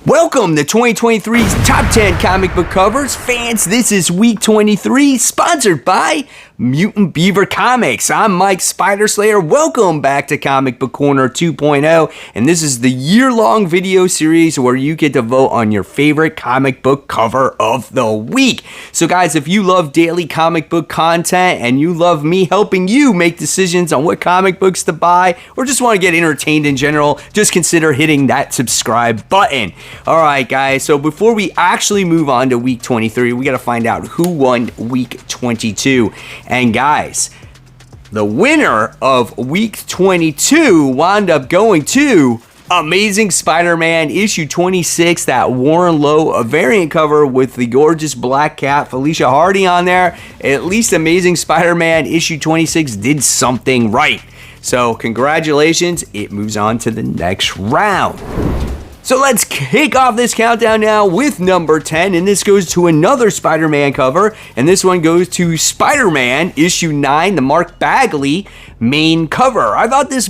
Welcome to 2023's Top 10 Comic Book Covers. Fans, this is week 23, sponsored by Mutant Beaver Comics. I'm Mike Spider-Slayer. Welcome back to Comic Book Corner 2.0, and this is the year-long video series where you get to vote on your favorite comic book cover of the week. So guys, if you love daily comic book content and you love me helping you make decisions on what comic books to buy, or just want to get entertained in general, just consider hitting that subscribe button. All right, guys, so before we actually move on to week 23, we got to find out who won week 22. And guys, the winner of week 22 wound up going to Amazing Spider-Man issue 26, that Warren Lowe variant cover with the gorgeous black cat Felicia Hardy on there. At least Amazing Spider-Man issue 26 did something right. So congratulations, it moves on to the next round. So let's kick off this countdown now with number 10, and this goes to another Spider-Man cover, and this one goes to Spider-Man issue 9, the Mark Bagley main cover. I thought this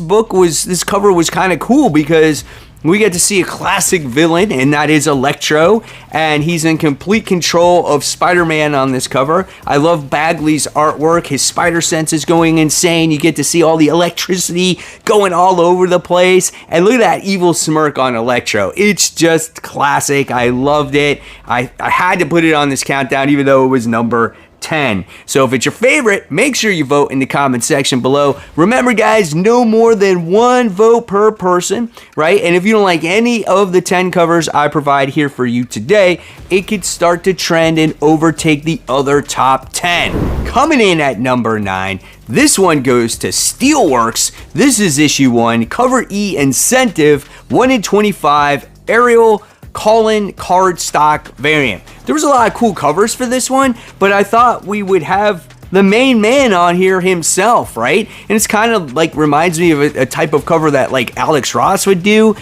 cover was kind of cool because we get to see a classic villain, and that is Electro, and he's in complete control of Spider-Man on this cover. I love Bagley's artwork. His spider sense is going insane. You get to see all the electricity going all over the place, and look at that evil smirk on Electro. It's just classic. I loved it. I had to put it on this countdown even though it was number 10. So if it's your favorite, make sure you vote in the comment section below. Remember guys, no more than one vote per person, right? And if you don't like any of the 10 covers I provide here for you today, it could start to trend and overtake the other top 10. Coming in at number 9, this one goes to Steelworks. This is issue 1, cover E incentive, 1 in 25, Ariel Cullen cardstock variant. There was a lot of cool covers for this one, but I thought we would have the main man on here himself, right? And it's kind of like reminds me of a type of cover that like Alex Ross would do.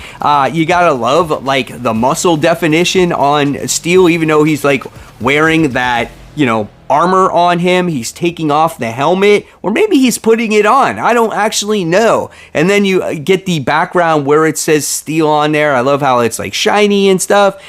You gotta love like the muscle definition on Steel, even though he's like wearing that, you know, armor on him. He's taking off the helmet, or maybe he's putting it on. I don't actually know. And then you get the background where it says Steel on there. I love how it's like shiny and stuff.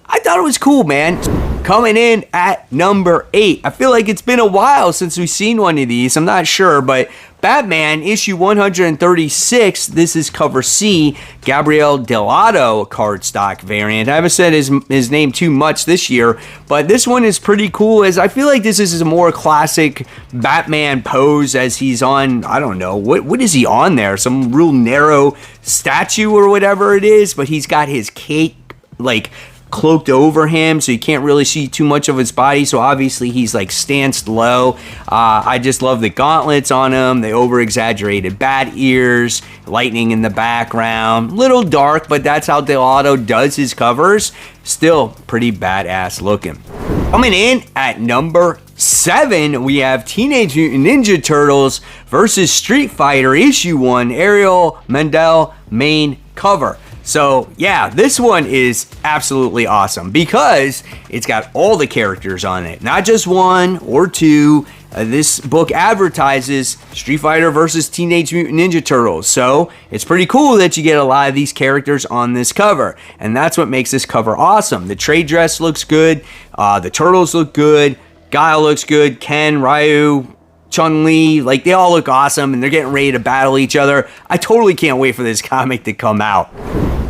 I thought it was cool, man. Coming in at number 8. I feel like it's been a while since we've seen one of these. I'm not sure, but Batman issue 136. This is cover C, Gabriel Delato cardstock variant. I haven't said his name too much this year, but this one is pretty cool, as I feel like this is a more classic Batman pose as he's on, I don't know, what is he on there? Some real narrow statue or whatever it is, but he's got his cape like cloaked over him, so you can't really see too much of his body, so obviously he's like stanced low. I just love the gauntlets on him, the over exaggerated bat ears, lightning in the background, little dark, but that's how Delato does his covers. Still pretty badass looking. Coming in at number 7, we have Teenage Mutant Ninja Turtles versus Street Fighter issue 1, Ariel Mendel main cover. So yeah, this one is absolutely awesome because it's got all the characters on it, not just one or two. This book advertises Street Fighter versus Teenage Mutant Ninja Turtles, so it's pretty cool that you get a lot of these characters on this cover, and that's what makes this cover awesome. The trade dress looks good, the turtles look good, Guile looks good, Ken, Ryu, Chun-Li, like they all look awesome, and they're getting ready to battle each other. I totally can't wait for this comic to come out.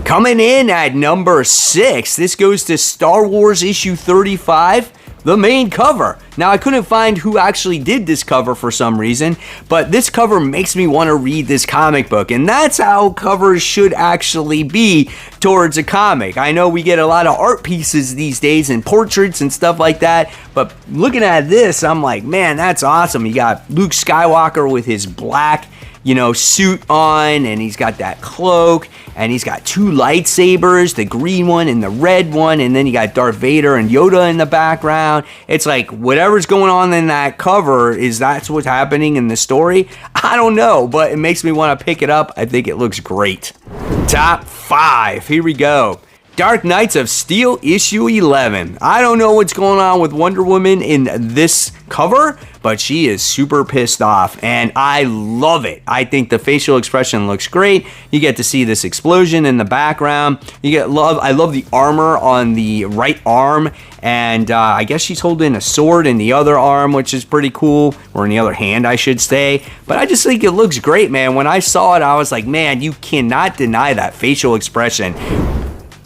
Coming in at number 6, this goes to Star Wars issue 35, the main cover. Now, I couldn't find who actually did this cover for some reason, but this cover makes me want to read this comic book, and that's how covers should actually be towards a comic. I know we get a lot of art pieces these days and portraits and stuff like that, but looking at this, I'm like, man, that's awesome. You got Luke Skywalker with his black, you know, suit on, and he's got that cloak, and he's got 2 lightsabers, the green one and the red one, and then you got Darth Vader and Yoda in the background. It's like whatever's going on in that cover that's what's happening in the story. I don't know, but it makes me want to pick it up. I think it looks great. Top 5, here we go. Dark Knights of Steel issue 11. I don't know what's going on with Wonder Woman in this cover, but she is super pissed off, and I love it. I think the facial expression looks great. You get to see this explosion in the background. I love the armor on the right arm, and I guess she's holding a sword in the other arm, which is pretty cool, or in the other hand, I should say. But I just think it looks great, man. When I saw it, I was like, man, you cannot deny that facial expression.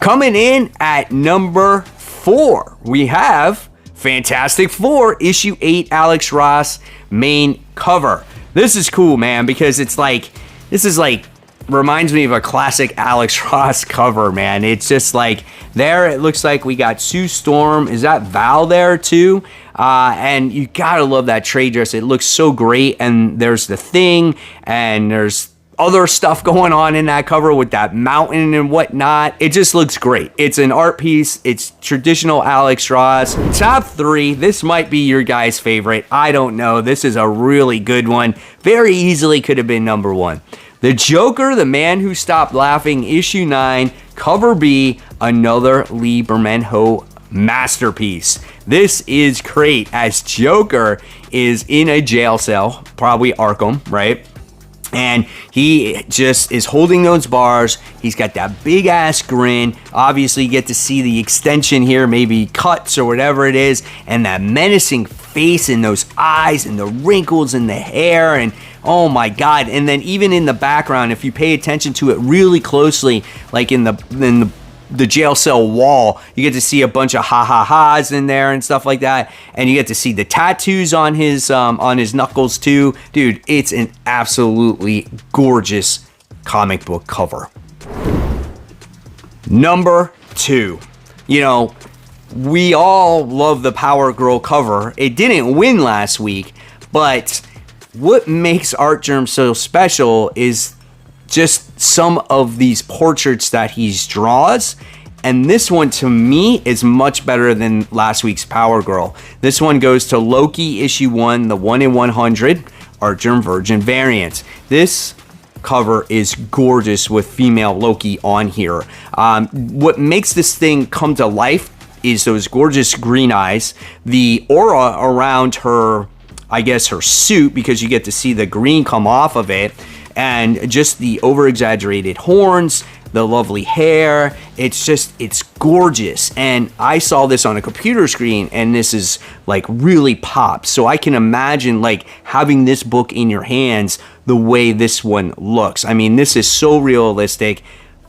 Coming in at number 4, we have Fantastic Four issue 8 Alex Ross main cover. This is cool, man, because this is like reminds me of a classic Alex Ross cover, man. It's just like there it looks like we got Sue Storm. Is that Val there too? And you gotta love that trade dress. It looks so great, and there's the Thing, and there's other stuff going on in that cover with that mountain and whatnot. It just looks great. It's an art piece. It's traditional Alex Ross. Top 3, this might be your guys' favorite. I don't know. This is a really good one. Very easily could have been number 1. The Joker, The Man Who Stopped Laughing, issue 9, cover B, another Lee Bermejo masterpiece. This is great, as Joker is in a jail cell, probably Arkham, right? And he just is holding those bars. He's got that big ass grin. Obviously, you get to see the extension here, maybe cuts or whatever it is, and that menacing face and those eyes and the wrinkles in the hair, and oh my god. And then even in the background, if you pay attention to it really closely, like in the jail cell wall, you get to see a bunch of ha-ha-has in there and stuff like that, and you get to see the tattoos on his knuckles too. Dude, it's an absolutely gorgeous comic book cover. Number 2. You know, we all love the Power Girl cover. It didn't win last week, but what makes Artgerm so special is just some of these portraits that he draws, and this one to me is much better than last week's Power Girl. This one goes to Loki issue 1, the 1 in 100 Artgerm Virgin variant. This cover is gorgeous with female Loki on here. What makes this thing come to life is those gorgeous green eyes, the aura around her, I guess her suit, because you get to see the green come off of it, and just the over-exaggerated horns, the lovely hair. It's gorgeous. And I saw this on a computer screen, and this is like really pops. So I can imagine like having this book in your hands the way this one looks. I mean, this is so realistic.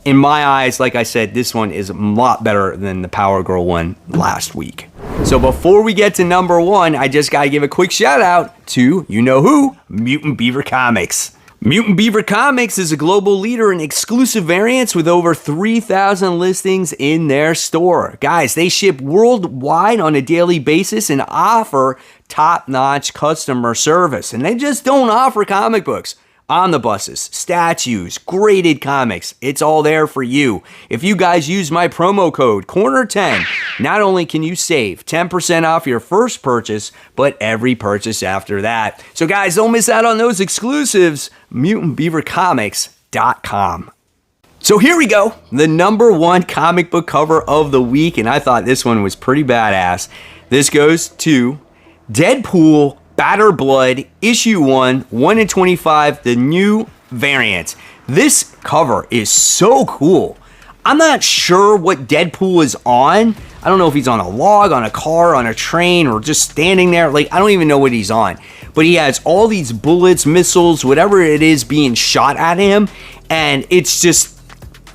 In my eyes, like I said, this one is a lot better than the Power Girl one last week. So before we get to number 1, I just gotta give a quick shout out to, you know who, Mutant Beaver Comics. Mutant Beaver Comics is a global leader in exclusive variants with over 3,000 listings in their store. Guys, they ship worldwide on a daily basis and offer top-notch customer service. And they just don't offer comic books, omnibuses, statues, graded comics. It's all there for you. If you guys use my promo code Corner10, not only can you save 10% off your first purchase, but every purchase after that. So guys, don't miss out on those exclusives. MutantBeaverComics.com. So here we go, the number 1 comic book cover of the week, and I thought this one was pretty badass. This goes to Deadpool Batter Blood, issue 1, 1 in 25, the new variant. This cover is so cool. I'm not sure what Deadpool is on. I don't know if he's on a log, on a car, on a train, or just standing there. Like, I don't even know what he's on. But he has all these bullets, missiles, whatever it is being shot at him, and it's just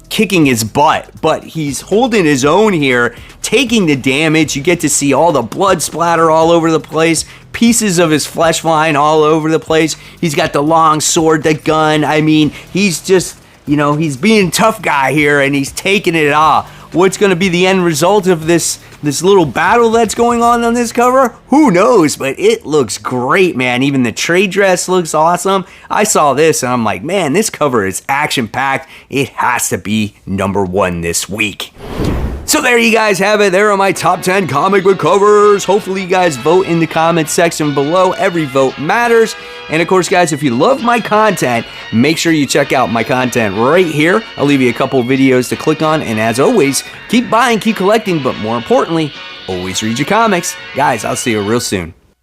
kicking his butt. But he's holding his own here, taking the damage. You get to see all the blood splatter all over the place, pieces of his flesh flying all over the place. He's got the long sword, the gun. I mean, he's just, you know, he's being a tough guy here, and he's taking it all. What's going to be the end result of this little battle that's going on this cover? Who knows, but it looks great, man. Even the trade dress looks awesome. I saw this, and I'm like, man, this cover is action-packed. It has to be number 1 this week. So there you guys have it. There are my top 10 comic book covers. Hopefully you guys vote in the comments section below. Every vote matters. And of course, guys, if you love my content, make sure you check out my content right here. I'll leave you a couple videos to click on. And as always, keep buying, keep collecting, but more importantly, always read your comics. Guys, I'll see you real soon.